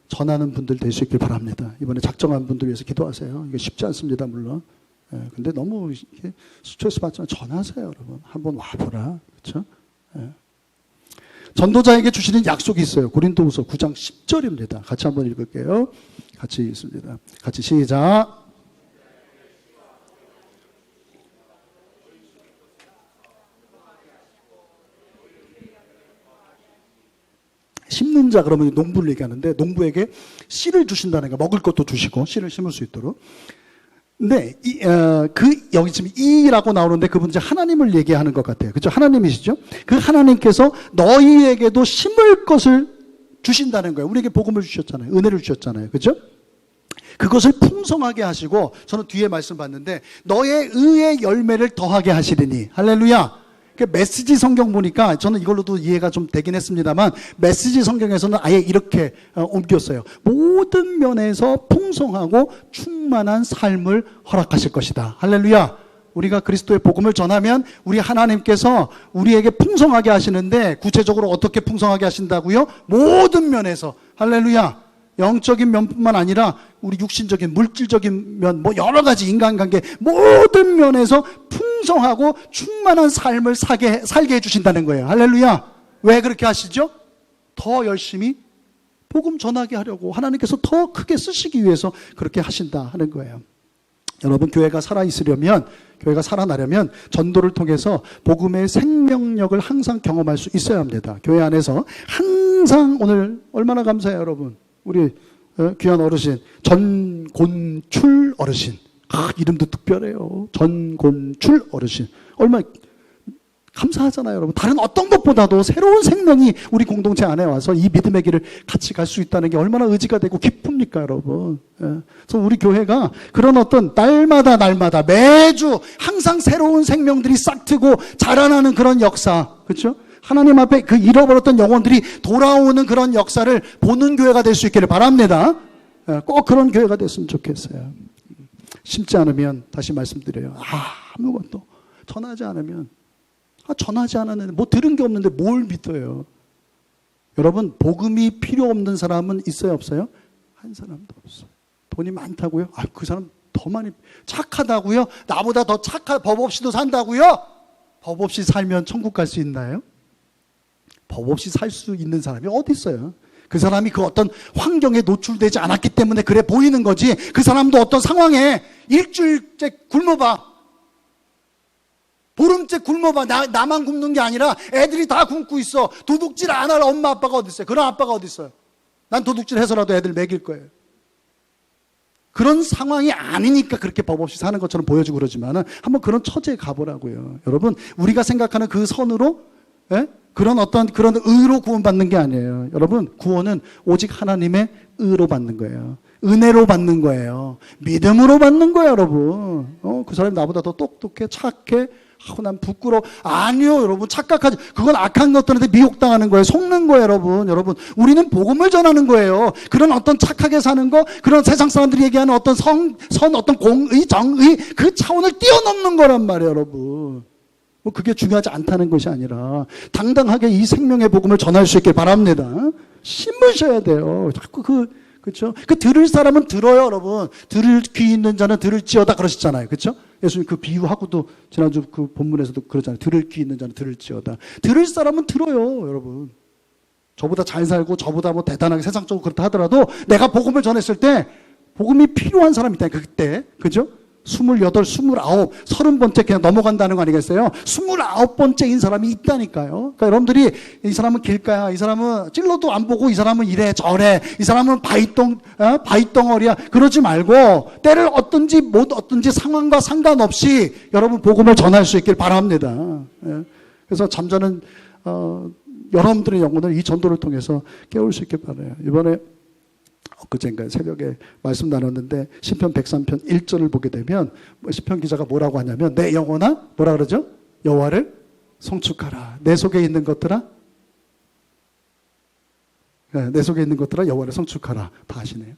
S1: 전하는 분들 될 수 있길 바랍니다. 이번에 작정한 분들 위해서 기도하세요. 이게 쉽지 않습니다, 물론. 근데 너무 스트레스 받지만 전하세요, 여러분. 한번 와보라. 그렇죠? 전도자에게 주시는 약속이 있어요. 고린도후서 9장 10절입니다. 같이 한번 읽을게요. 같이 읽습니다. 같이 시작. 심는 자, 그러면 농부를 얘기하는데 농부에게 씨를 주신다는 거, 먹을 것도 주시고 씨를 심을 수 있도록. 근데 여기 지금 이라고 나오는데 그분은 이제 하나님을 얘기하는 것 같아요. 그렇죠? 하나님이시죠? 그 하나님께서 너희에게도 심을 것을 주신다는 거예요. 우리에게 복음을 주셨잖아요. 은혜를 주셨잖아요. 그렇죠? 그것을 풍성하게 하시고, 저는 뒤에 말씀 봤는데 너의 의의 열매를 더하게 하시리니. 할렐루야. 메시지 성경 보니까 저는 이걸로도 이해가 좀 되긴 했습니다만, 메시지 성경에서는 아예 이렇게 옮겼어요. 모든 면에서 풍성하고 충만한 삶을 허락하실 것이다. 할렐루야. 우리가 그리스도의 복음을 전하면 우리 하나님께서 우리에게 풍성하게 하시는데, 구체적으로 어떻게 풍성하게 하신다고요? 모든 면에서. 할렐루야. 영적인 면뿐만 아니라 우리 육신적인, 물질적인 면, 여러 가지 인간관계 모든 면에서 풍성하고 충만한 삶을 살게 해주신다는 거예요. 할렐루야. 왜 그렇게 하시죠? 더 열심히 복음 전하게 하려고, 하나님께서 더 크게 쓰시기 위해서 그렇게 하신다 하는 거예요. 여러분, 교회가 살아있으려면, 교회가 살아나려면 전도를 통해서 복음의 생명력을 항상 경험할 수 있어야 합니다. 교회 안에서 항상, 오늘 얼마나 감사해요, 여러분. 우리 귀한 어르신, 전곤출 어르신. 이름도 특별해요. 전곤출 어르신. 얼마나 감사하잖아요, 여러분. 다른 어떤 것보다도 새로운 생명이 우리 공동체 안에 와서 이 믿음의 길을 같이 갈 수 있다는 게 얼마나 의지가 되고 기쁩니까, 여러분. 예. 그래서 우리 교회가 그런 어떤 날마다 매주 항상 새로운 생명들이 싹트고 자라나는 그런 역사, 그렇죠? 하나님 앞에 그 잃어버렸던 영혼들이 돌아오는 그런 역사를 보는 교회가 될 수 있기를 바랍니다. 예. 꼭 그런 교회가 됐으면 좋겠어요. 심지 않으면 다시 말씀드려요. 아무것도 전하지 않으면 전하지 않았는데 뭐 들은 게 없는데 뭘 믿어요? 여러분, 복음이 필요 없는 사람은 있어요, 없어요? 한 사람도 없어요. 돈이 많다고요? 그 사람 더 많이 착하다고요? 나보다 더 착한 법 없이도 산다고요? 법 없이 살면 천국 갈 수 있나요? 법 없이 살 수 있는 사람이 어디 있어요? 그 사람이 그 어떤 환경에 노출되지 않았기 때문에 그래 보이는 거지. 그 사람도 어떤 상황에 일주일째 굶어봐. 보름째 굶어봐. 나만 굶는 게 아니라 애들이 다 굶고 있어. 도둑질 안 할 엄마 아빠가 어디 있어요? 그런 아빠가 어디 있어요? 난 도둑질 해서라도 애들 먹일 거예요. 그런 상황이 아니니까 그렇게 법 없이 사는 것처럼 보여지고 그러지만은 한번 그런 처지에 가보라고요. 여러분, 우리가 생각하는 그 선으로 그런 의로 구원받는 게 아니에요. 여러분, 구원은 오직 하나님의 의로 받는 거예요. 은혜로 받는 거예요. 믿음으로 받는 거예요, 여러분. 그 사람이 나보다 더 똑똑해, 착해, 난 부끄러워. 아니요, 여러분. 착각하지. 그건 악한 것들한테 미혹당하는 거예요. 속는 거예요, 여러분. 여러분, 우리는 복음을 전하는 거예요. 그런 어떤 착하게 사는 거, 그런 세상 사람들이 얘기하는 어떤 어떤 공의, 정의, 그 차원을 뛰어넘는 거란 말이에요, 여러분. 뭐 그게 중요하지 않다는 것이 아니라 당당하게 이 생명의 복음을 전할 수 있길 바랍니다. 심으셔야 돼요. 자꾸 그렇죠? 들을 사람은 들어요, 여러분. 들을 귀 있는 자는 들을지어다 그러셨잖아요. 그렇죠? 예수님 그 비유하고도 지난주 그 본문에서도 그러잖아요. 들을 귀 있는 자는 들을지어다. 들을 사람은 들어요, 여러분. 저보다 잘 살고 저보다 뭐 대단하게 세상적으로 그렇다 하더라도 내가 복음을 전했을 때 복음이 필요한 사람이 있다니까, 그때. 그죠? 28, 29, 30번째 그냥 넘어간다는 거 아니겠어요? 29번째인 사람이 있다니까요. 그러니까 여러분들이 이 사람은 길가야, 이 사람은 찔러도 안 보고, 이 사람은 이래 저래, 이 사람은 바위덩어리야, 그러지 말고 때를 어떤지 못 어떤지 상황과 상관없이 여러분 복음을 전할 수 있길 바랍니다. 그래서 잠자는 여러분들의 영혼을 이 전도를 통해서 깨울 수 있길 바라요. 이번에 그젠가 새벽에 말씀 나눴는데 시편 103편 1절을 보게 되면 시편 기자가 뭐라고 하냐면, 내 영혼아, 뭐라 그러죠? 여호와를 송축하라. 내 속에 있는 것들아, 내 속에 있는 것들아 여호와를 송축하라. 다 아시네요.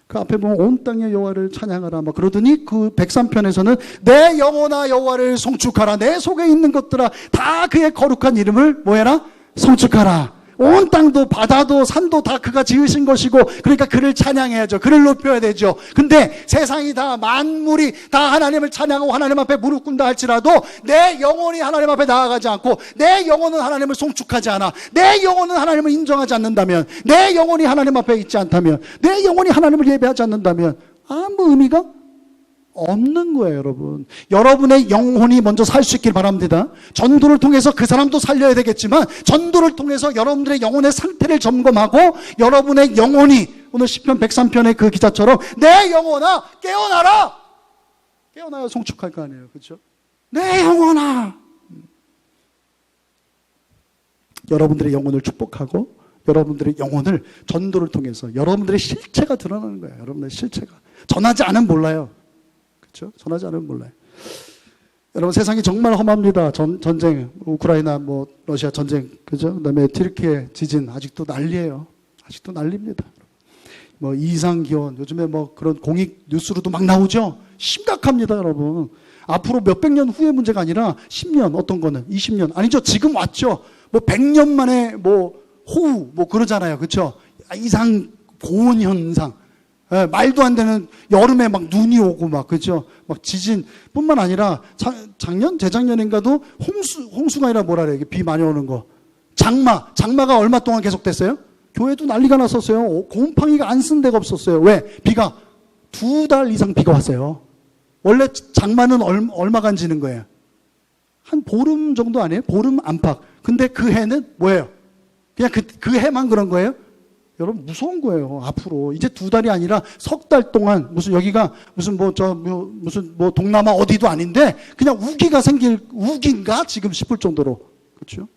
S1: 그 앞에 보면 온 땅의 여호와를 찬양하라 막 그러더니 그 103편에서는 내 영혼아 여호와를 송축하라. 내 속에 있는 것들아 다 그의 거룩한 이름을 뭐해라? 송축하라. 온 땅도 바다도 산도 다 그가 지으신 것이고, 그러니까 그를 찬양해야죠. 그를 높여야 되죠. 근데 세상이 다, 만물이 다 하나님을 찬양하고 하나님 앞에 무릎 꿇는다 할지라도 내 영혼이 하나님 앞에 나아가지 않고, 내 영혼은 하나님을 송축하지 않아, 내 영혼은 하나님을 인정하지 않는다면, 내 영혼이 하나님 앞에 있지 않다면, 내 영혼이 하나님을 예배하지 않는다면 아무 의미가 없는 거예요, 여러분. 여러분의 영혼이 먼저 살 수 있길 바랍니다. 전도를 통해서 그 사람도 살려야 되겠지만, 전도를 통해서 여러분들의 영혼의 상태를 점검하고, 여러분의 영혼이 오늘 시편 103편의 그 기자처럼 내 영혼아 깨어나라. 깨어나야 송축할 거 아니에요, 그렇죠? 내 영혼아. 여러분들의 영혼을 축복하고, 여러분들의 영혼을 전도를 통해서 여러분들의 실체가 드러나는 거예요. 여러분들의 실체가. 전하지 않으면 몰라요. 그렇죠? 전하지 않으면 몰라요. 여러분, 세상이 정말 험합니다. 전쟁, 우크라이나, 러시아 전쟁, 그죠? 그다음에 튀르키예 지진 아직도 난리예요. 아직도 난립니다. 이상 기온, 요즘에 그런 공익 뉴스로도 막 나오죠. 심각합니다, 여러분. 앞으로 몇백 년 후의 문제가 아니라 10년, 어떤 거는 20년, 아니죠. 지금 왔죠. 100년 만에 호우 그러잖아요, 그렇죠? 이상 고온 현상. 말도 안 되는 여름에 막 눈이 오고 그죠? 지진뿐만 아니라 재작년인가도 홍수가 아니라 뭐라 그래? 비 많이 오는 거. 장마가 얼마 동안 계속됐어요? 교회도 난리가 났었어요. 곰팡이가 안 쓴 데가 없었어요. 왜? 비가 2달 이상 비가 왔어요. 원래 장마는 얼마간 지는 거예요? 한 보름 정도 아니에요? 보름 안팎. 근데 그 해는 뭐예요? 그냥 그 해만 그런 거예요? 여러분 무서운 거예요. 앞으로 이제 2달이 아니라 석 달 동안 무슨 여기가 무슨 무슨 동남아 어디도 아닌데 그냥 우기가 생길 우기인가 지금 싶을 정도로 그렇죠?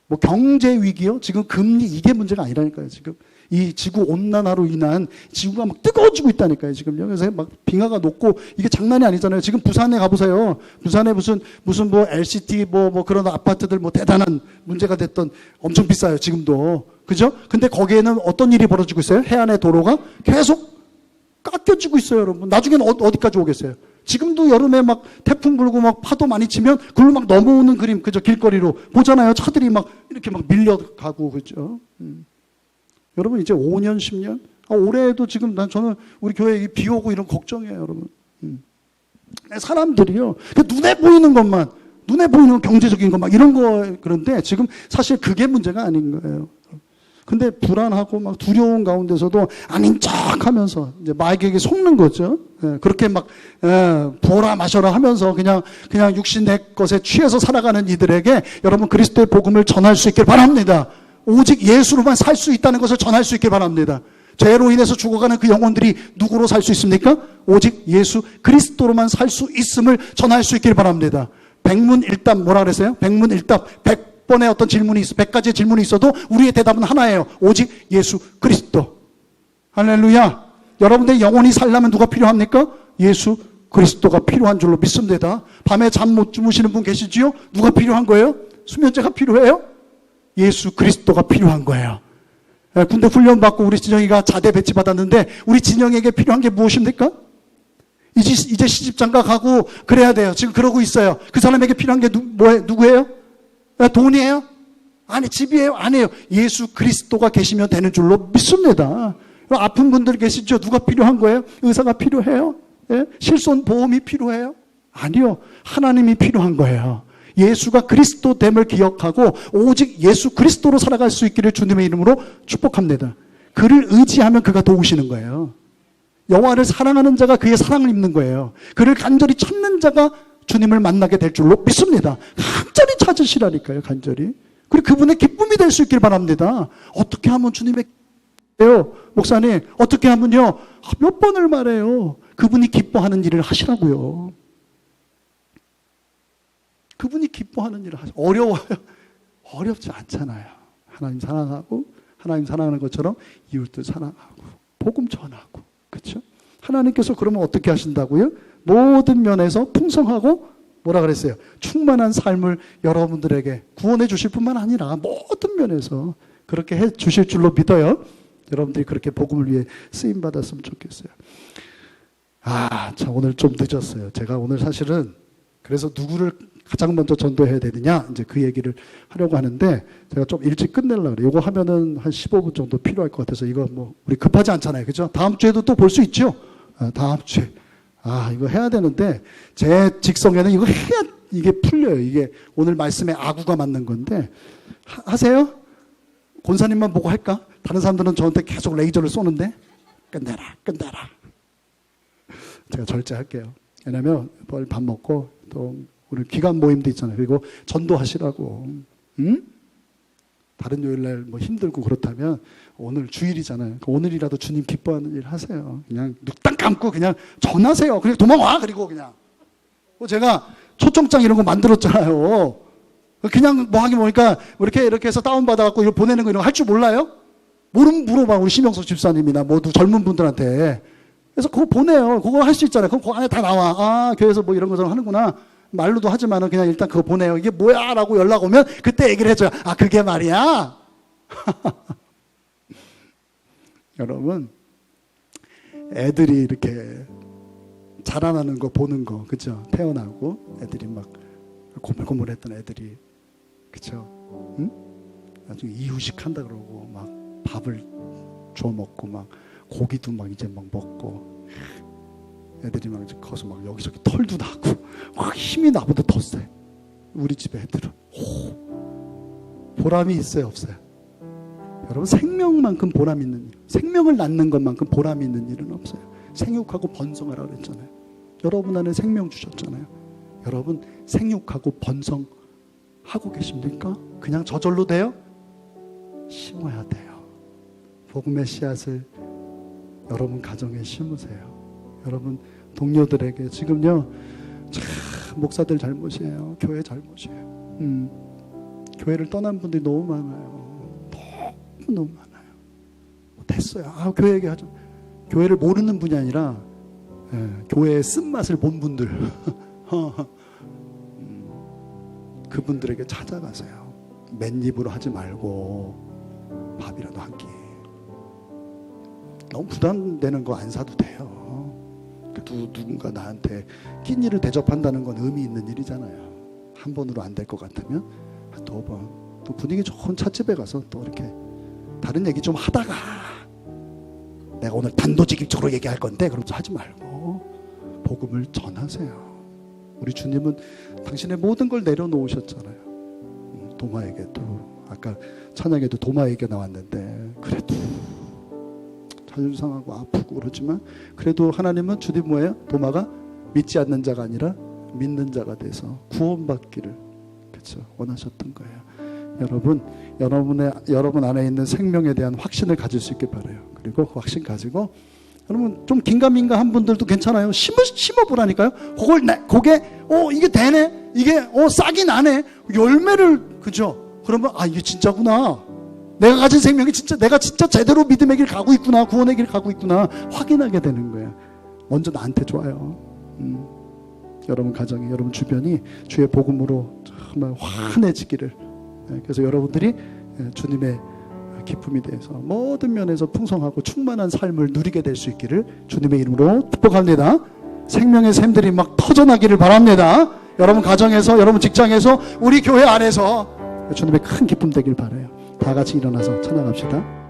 S1: 뭐 경제 위기요? 지금 금리 이게 문제가 아니라니까요. 지금 이 지구 온난화로 인한 지구가 막 뜨거워지고 있다니까요. 지금요. 그래서 막 빙하가 녹고 이게 장난이 아니잖아요. 지금 부산에 가보세요. 부산에 무슨 뭐 LCT 뭐 그런 아파트들 뭐 대단한 문제가 됐던 엄청 비싸요. 지금도 그죠? 근데 거기에는 어떤 일이 벌어지고 있어요? 해안의 도로가 계속 깎여지고 있어요, 여러분. 나중에는 어디까지 오겠어요? 지금도 여름에 막 태풍 불고 막 파도 많이 치면 그걸로 막 넘어오는 그림, 그죠? 길거리로 보잖아요. 차들이 막 이렇게 막 밀려가고, 그죠? 여러분, 이제 5년, 10년? 올해에도 지금 저는 우리 교회에 비 오고 이런 걱정이에요, 여러분. 사람들이요. 눈에 보이는 것만, 눈에 보이는 경제적인 것 막 이런 거, 그런데 지금 사실 그게 문제가 아닌 거예요. 근데 불안하고 막 두려운 가운데서도 아닌 척 하면서 이제 마귀에게 속는 거죠. 그렇게 막 부어라 마셔라 하면서 그냥 육신 내 것에 취해서 살아가는 이들에게 여러분 그리스도의 복음을 전할 수 있길 바랍니다. 오직 예수로만 살 수 있다는 것을 전할 수 있길 바랍니다. 죄로 인해서 죽어가는 그 영혼들이 누구로 살 수 있습니까? 오직 예수 그리스도로만 살 수 있음을 전할 수 있길 바랍니다. 백문일답 뭐라 그랬어요? 백문일답 100번의 어떤 질문이 있어 100가지의 질문이 있어도 우리의 대답은 하나예요. 오직 예수 그리스도. 할렐루야. 여러분들의 영혼이 살려면 누가 필요합니까? 예수 그리스도가 필요한 줄로 믿습니다. 밤에 잠 못 주무시는 분 계시지요? 누가 필요한 거예요? 수면제가 필요해요? 예수 그리스도가 필요한 거예요. 군대 훈련 받고 우리 진영이가 자대 배치 받았는데 우리 진영에게 필요한 게 무엇입니까? 이제 시집장가 가고 그래야 돼요. 지금 그러고 있어요. 그 사람에게 필요한 게 누구예요? 돈이에요? 아니, 집이에요? 아니에요. 예수 그리스도가 계시면 되는 줄로 믿습니다. 아픈 분들 계시죠? 누가 필요한 거예요? 의사가 필요해요? 예? 실손보험이 필요해요? 아니요. 하나님이 필요한 거예요. 예수가 그리스도됨을 기억하고 오직 예수 그리스도로 살아갈 수 있기를 주님의 이름으로 축복합니다. 그를 의지하면 그가 도우시는 거예요. 여호와를 사랑하는 자가 그의 사랑을 입는 거예요. 그를 간절히 찾는 자가 주님을 만나게 될 줄로 믿습니다. 간절히 찾으시라니까요. 간절히. 그리고 그분의 기쁨이 될 수 있길 바랍니다. 어떻게 하면 주님의 기쁨이에요? 목사님 어떻게 하면요? 몇 번을 말해요. 그분이 기뻐하는 일을 하시라고요. 그분이 기뻐하는 일을 하시라고. 어려워요? 어렵지 않잖아요. 하나님 사랑하고 하나님 사랑하는 것처럼 이웃도 사랑하고 복음 전하고 그렇죠? 하나님께서 그러면 어떻게 하신다고요? 모든 면에서 풍성하고 뭐라 그랬어요? 충만한 삶을 여러분들에게 구원해 주실 뿐만 아니라 모든 면에서 그렇게 해 주실 줄로 믿어요. 여러분들이 그렇게 복음을 위해 쓰임 받았으면 좋겠어요. 참 오늘 좀 늦었어요. 제가 오늘 사실은 그래서 누구를 가장 먼저 전도해야 되느냐 이제 그 얘기를 하려고 하는데 제가 좀 일찍 끝내려고 그래요. 이거 하면은 한 15분 정도 필요할 것 같아서 이거 뭐 우리 급하지 않잖아요. 그죠? 다음 주에도 또 볼 수 있죠? 다음 주에. 이거 해야 되는데 제 직성에는 이거 해야 이게 풀려요. 이게 오늘 말씀에 아구가 맞는 건데 하세요? 권사님만 보고 할까? 다른 사람들은 저한테 계속 레이저를 쏘는데 끝내라. 제가 절제할게요. 왜냐면 빨리 밥 먹고 또 우리 기간 모임도 있잖아요. 그리고 전도하시라고. 다른 요일날 뭐 힘들고 그렇다면 오늘 주일이잖아요. 오늘이라도 주님 기뻐하는 일 하세요. 그냥 눈 감고 그냥 전하세요. 그리고 도망와. 그리고 그냥. 제가 초청장 이런 거 만들었잖아요. 그냥 뭐 하긴 뭐니까 이렇게 해서 다운받아갖고 이거 보내는 거 이런 거 할 줄 몰라요? 모르면 물어봐. 우리 심영석 집사님이나 모두 젊은 분들한테. 그래서 그거 보내요. 그거 할 수 있잖아요. 그럼 그 안에 다 나와. 교회에서 뭐 이런 거 하는구나. 말로도 하지만은 그냥 일단 그거 보내요. 이게 뭐야? 라고 연락 오면 그때 얘기를 해줘요. 그게 말이야? 여러분, 애들이 이렇게 자라나는 거 보는 거, 그죠? 태어나고 애들이 막 고물고물했던 애들이, 그죠? 응? 나중에 이유식 한다 그러고 막 밥을 줘 먹고 막 고기도 막 이제 막 먹고 애들이 막 이제 커서 막 여기저기 털도 나고 막 힘이 나보다 더 세. 우리 집에 애들은 보람이 있어요, 없어요? 여러분 생명만큼 보람 있는 일, 생명을 낳는 것만큼 보람 있는 일은 없어요. 생육하고 번성하라고 그랬잖아요. 여러분 안에 생명 주셨잖아요. 여러분 생육하고 번성하고 계십니까? 그냥 저절로 돼요? 심어야 돼요. 복음의 씨앗을 여러분 가정에 심으세요. 여러분 동료들에게 지금요, 참 목사들 잘못이에요. 교회 잘못이에요. 교회를 떠난 분들이 너무 많아요. 너무 많아요. 됐어요. 교회 얘기하죠. 교회를 모르는 분이 아니라 교회의 쓴맛을 본 분들 그분들에게 찾아가세요. 맨입으로 하지 말고 밥이라도 한 끼. 너무 부담되는 거 안 사도 돼요. 그래도 누군가 나한테 끼니를 대접한다는 건 의미 있는 일이잖아요. 한 번으로 안 될 것 같으면 두 번, 또 분위기 좋은 찻집에 가서 또 이렇게 다른 얘기 좀 하다가 내가 오늘 단도직입적으로 얘기할 건데 그러면서 하지 말고 복음을 전하세요. 우리 주님은 당신의 모든 걸 내려놓으셨잖아요. 도마에게도 아까 찬양에도 도마 얘기가 나왔는데 그래도 자존심 상하고 아프고 그렇지만 그래도 하나님은 주님 뭐예요? 도마가 믿지 않는 자가 아니라 믿는 자가 돼서 구원받기를 그렇죠 원하셨던 거예요. 여러분 안에 있는 생명에 대한 확신을 가질 수 있길 바라요. 그리고 그 확신 가지고 여러분 좀 긴가민가한 분들도 괜찮아요. 심어보라니까요. 그게 이게 되네. 이게 싹이 나네. 열매를 그죠? 그러면 이게 진짜구나. 내가 가진 생명이 내가 진짜 제대로 믿음의 길 가고 있구나. 구원의 길 가고 있구나. 확인하게 되는 거예요. 먼저 나한테 좋아요. 여러분 가정이, 여러분 주변이 주의 복음으로 정말 환해지기를. 그래서 여러분들이 주님의 기쁨이 돼서 모든 면에서 풍성하고 충만한 삶을 누리게 될 수 있기를 주님의 이름으로 축복합니다. 생명의 샘들이 막 터져나기를 바랍니다. 여러분 가정에서, 여러분 직장에서, 우리 교회 안에서 주님의 큰 기쁨 되길 바라요. 다 같이 일어나서 찬양합시다.